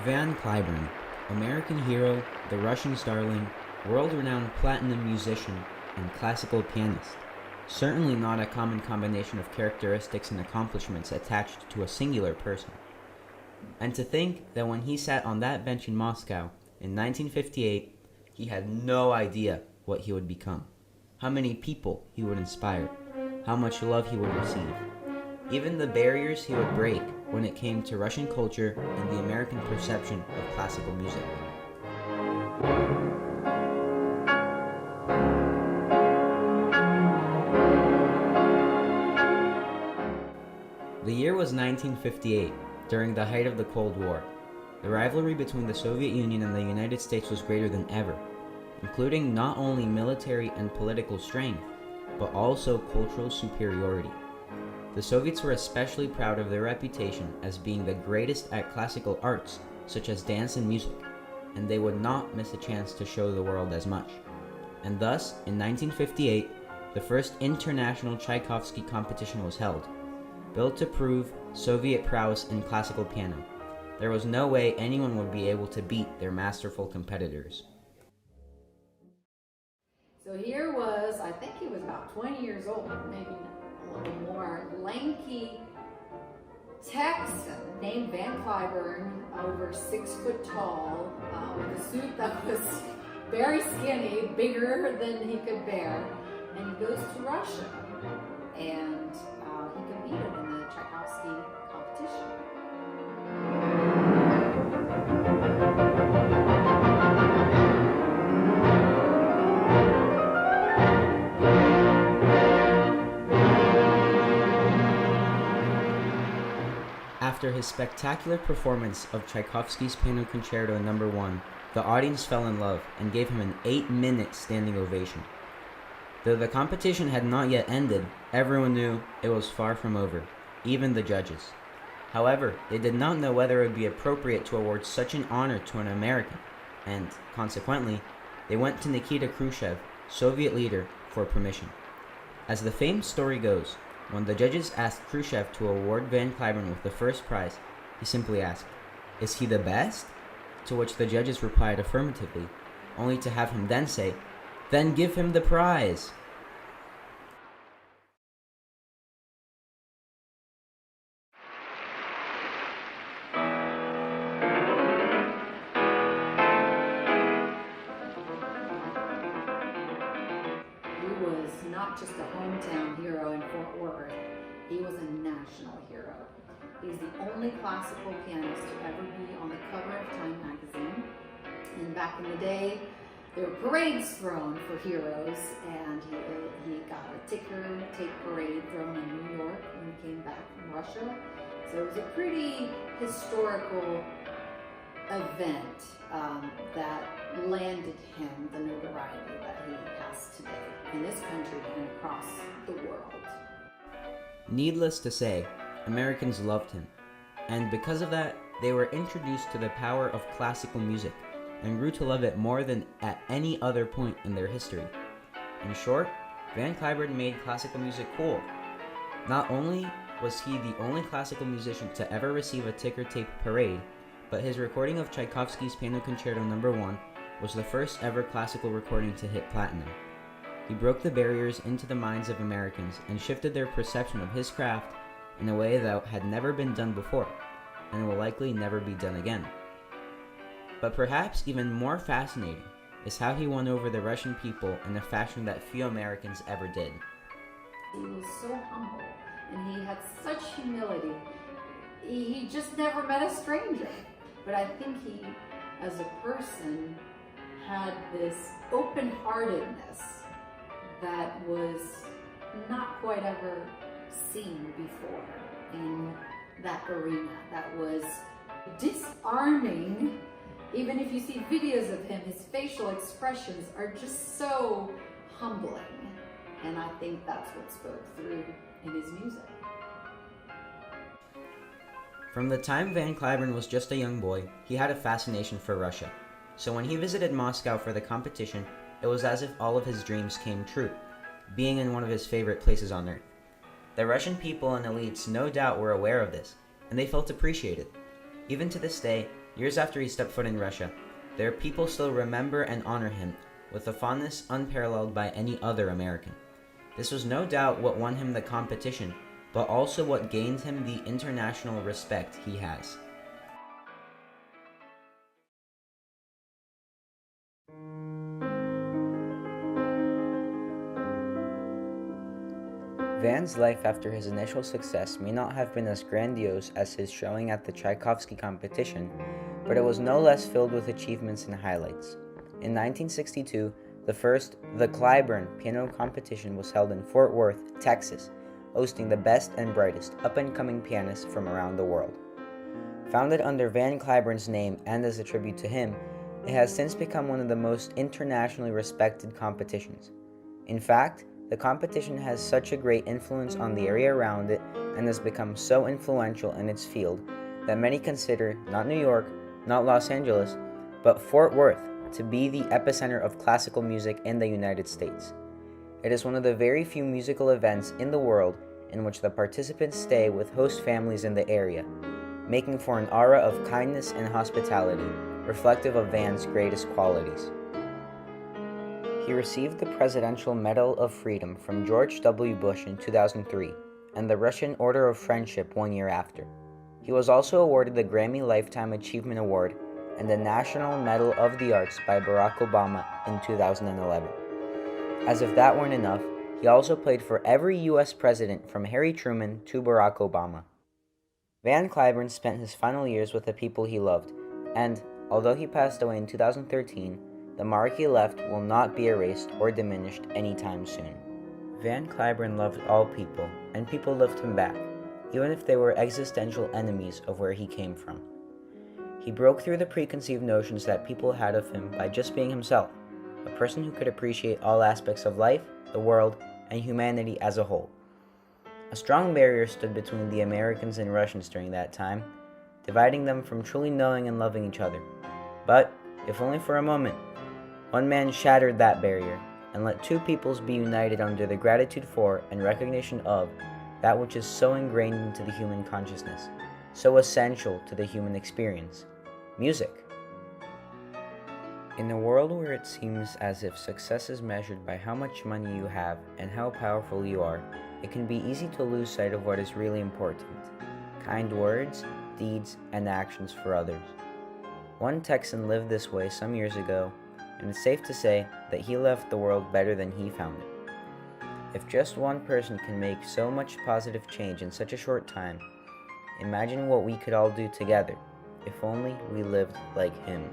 Van Cliburn, American hero, the Russian starling, world-renowned platinum musician, and classical pianist. Certainly not a common combination of characteristics and accomplishments attached to a singular person. And to think that when he sat on that bench in Moscow in 1958, he had no idea what he would become, how many people he would inspire, how much love he would receive, even the barriers he would break when it came to Russian culture and the American perception of classical music. The year was 1958, during the height of the Cold War. The rivalry between the Soviet Union and the United States was greater than ever, including not only military and political strength, but also cultural superiority. The Soviets were especially proud of their reputation as being the greatest at classical arts, such as dance and music, and they would not miss a chance to show the world as much. And thus, in 1958, the first international Tchaikovsky competition was held, built to prove Soviet prowess in classical piano. There was no way anyone would be able to beat their masterful competitors. So here was, I think he was about 20 years old, maybe a little more, lanky Texan named Van Cliburn, over 6 foot tall, with a suit that was very skinny, bigger than he could bear, and he goes to Russia, and he competed in the Tchaikovsky competition. After his spectacular performance of Tchaikovsky's Piano Concerto No. 1, the audience fell in love and gave him an 8-minute standing ovation. Though the competition had not yet ended, everyone knew it was far from over, even the judges. However, they did not know whether it would be appropriate to award such an honor to an American, and, consequently, they went to Nikita Khrushchev, Soviet leader, for permission. As the famed story goes, when the judges asked Khrushchev to award Van Cliburn with the first prize, he simply asked, "Is he the best?" To which the judges replied affirmatively, only to have him then say, "Then give him the prize." He was not just a hometown hero in Fort Worth, he was a national hero. He's the only classical pianist to ever be on the cover of Time magazine. And back in the day, there were parades thrown for heroes, and he got a ticker tape parade thrown in New York when he came back from Russia. So it was a pretty historical event that landed him the notoriety that he has today in this country and across the world. Needless to say, Americans loved him, and because of that, they were introduced to the power of classical music and grew to love it more than at any other point in their history. In short, Van Cliburn made classical music cool. Not only was he the only classical musician to ever receive a ticker tape parade, but his recording of Tchaikovsky's Piano Concerto No. 1 was the first ever classical recording to hit platinum. He broke the barriers into the minds of Americans and shifted their perception of his craft in a way that had never been done before, and will likely never be done again. But perhaps even more fascinating is how he won over the Russian people in a fashion that few Americans ever did. He was so humble, and he had such humility. He just never met a stranger. But I think he, as a person, had this open-heartedness that was not quite ever seen before in that arena. That was disarming. Even if you see videos of him, his facial expressions are just so humbling. And I think that's what spoke through in his music. From the time Van Cliburn was just a young boy, he had a fascination for Russia. So when he visited Moscow for the competition, it was as if all of his dreams came true, being in one of his favorite places on earth. The Russian people and elites no doubt were aware of this, and they felt appreciated. Even to this day, Years after he stepped foot in Russia, their people still remember and honor him with a fondness unparalleled by any other American. This was no doubt what won him the competition, but also what gained him the international respect he has. Van's life after his initial success may not have been as grandiose as his showing at the Tchaikovsky competition, but it was no less filled with achievements and highlights. In 1962, the Cliburn piano competition was held in Fort Worth, Texas, hosting the best and brightest up-and-coming pianists from around the world. Founded under Van Cliburn's name and as a tribute to him, it has since become one of the most internationally respected competitions. In fact, the competition has such a great influence on the area around it and has become so influential in its field that many consider not New York, not Los Angeles, but Fort Worth to be the epicenter of classical music in the United States. It is one of the very few musical events in the world in which the participants stay with host families in the area, making for an aura of kindness and hospitality, reflective of Van's greatest qualities. He received the Presidential Medal of Freedom from George W. Bush in 2003 and the Russian Order of Friendship 1 year after. He was also awarded the Grammy Lifetime Achievement Award and the National Medal of the Arts by Barack Obama in 2011. As if that weren't enough, he also played for every U.S. president from Harry Truman to Barack Obama. Van Cliburn spent his final years with the people he loved, and, although he passed away in 2013, the mark he left will not be erased or diminished anytime soon. Van Cliburn loved all people, and people loved him back, even if they were existential enemies of where he came from. He broke through the preconceived notions that people had of him by just being himself, a person who could appreciate all aspects of life, the world, and humanity as a whole. A strong barrier stood between the Americans and Russians during that time, dividing them from truly knowing and loving each other. But, if only for a moment, one man shattered that barrier and let two peoples be united under the gratitude for and recognition of that which is so ingrained into the human consciousness, so essential to the human experience: music. In a world where it seems as if success is measured by how much money you have and how powerful you are, it can be easy to lose sight of what is really important: kind words, deeds, and actions for others. One Texan lived this way some years ago, and it's safe to say that he left the world better than he found it. If just one person can make so much positive change in such a short time, imagine what we could all do together if only we lived like him.